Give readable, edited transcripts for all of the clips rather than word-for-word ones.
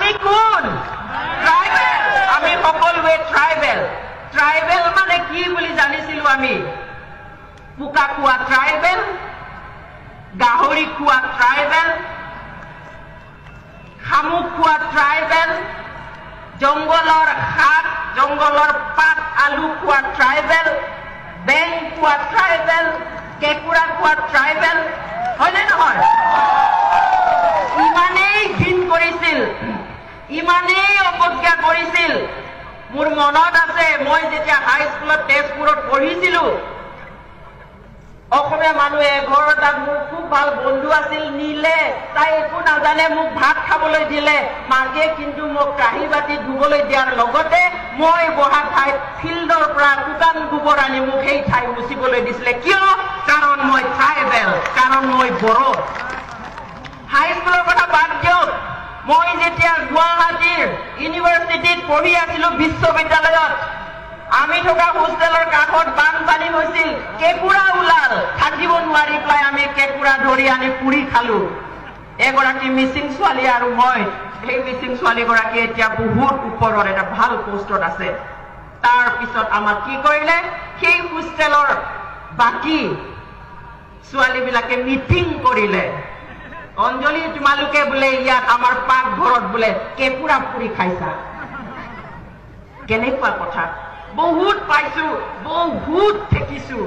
আমি কোন ট্ৰাইবেল আমি সকলোৱে ট্ৰাইবেল ট্ৰাইবেল মানে কি বুলি জানিছিলো আমি পুকা খোৱা ট্ৰাইবেল গাহৰি খোৱা ট্ৰাইবেল শামুক খোৱা ট্ৰাইবেল জঙ্গলৰ শাক জঙ্গলৰ পাত আলু খোৱা ট্ৰাইবেল বেং খোৱা ট্ৰাইবেল কেকুৰা খোৱা ট্ৰাইবেল হয়নে নহয় ইমানেই ঘিন কৰিছিল ইমানেই অপজ্ঞা কৰিছিল মোৰ মনত আছে মই যেতিয়া হাই স্কুলত তেজপুৰত পঢ়িছিলো অসমীয়া মানুহে ঘৰত মোৰ খুব ভাল বন্ধু আছিল নীলে তাই একো নাজানে মোক ভাত খাবলৈ দিলে মাকে কিন্তু মোক কাঁহী বাতি ধুবলৈ দিয়াৰ লগতে মই বহা ঠাইত ফিল্ডৰ পৰা শুকান গোবৰ আনি মোক সেই ঠাই মুচিবলৈ দিছিলে কিয় কাৰণ মই ট্ৰাইবেল কাৰণ মই বড়ো হাই স্কুলৰ কথা বাদ দিয়ক মই যেতিয়া গুৱাহাটীৰ ইউনিভাৰ্চিটিত পঢ়ি আছিলো বিশ্ববিদ্যালয়ত আমি থকা হোষ্টেলৰ কাষত বানপানী হৈছিল কেকুৰা ওলাল থাকিব নোৱাৰি পেলাই আমি কেকুৰা ধৰি আনি পুৰি খালো এগৰাকী মিচিং ছোৱালী আৰু মই সেই মিচিং ছোৱালীগৰাকী এতিয়া বহুত ওপৰৰ এটা ভাল পোষ্টত আছে তাৰ পিছত আমাক কি কৰিলে সেই হোষ্টেলৰ বাকী ছোৱালীবিলাকে মিটিং কৰিলে অঞ্জলি তোমালোকে বোলে ইয়াত আমাৰ পাকঘৰত বোলে কেকুৰা পুৰি খাইছা কেনেকুৱা কথা বহুত পাইছো বহুত দেখিছো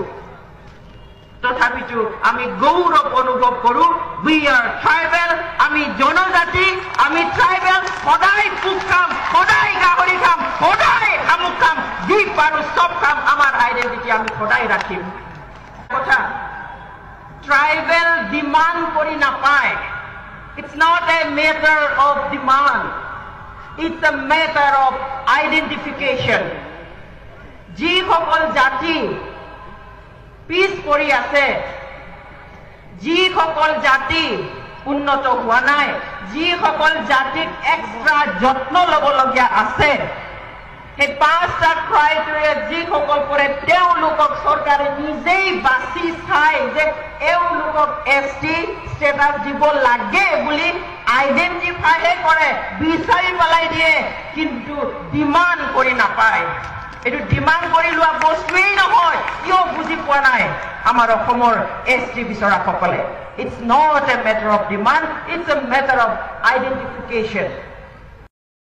তথাপিতো আমি গৌৰৱ অনুভৱ কৰো we are tribal আমি জনজাতি আমি ট্ৰাইবেল সদায় পুক খাম সদায় গাহৰি খাম সদায় শামুক খাম যি পাৰো সব খাম আমাৰ আইডেন্টিটি আমি সদায় ৰাখিম কথা ট্ৰাইবেল ডিমান্ড কৰি নাপায় it's not a matter of demand it's a matter of identification যিসকল জাতি পিছ পৰি আছে যিসকল জাতি উন্নত হোৱা নাই যিসকল জাতিক এক্সট্ৰা যত্ন ল'বলগীয়া আছে সেই পাঁচটা ক্ৰাইটেৰিয়া যিসকল কৰে তেওঁলোকক চৰকাৰে নিজেই বাছি চাই যে এওঁলোকক এছটি ষ্টেটাছ দিব লাগে বুলি আইডেণ্টিফাইহে কৰে বিচাৰি পেলাই দিয়ে কিন্তু ডিমাণ্ড কৰি নাপায় এটো ডিমান্ড কৰি লোৱা বস্তুই নহয় কিয় বুজি পোৱা নাই আমাৰ অসমৰ ST বিচৰাসকলে it's not a matter of demand it's a matter of identification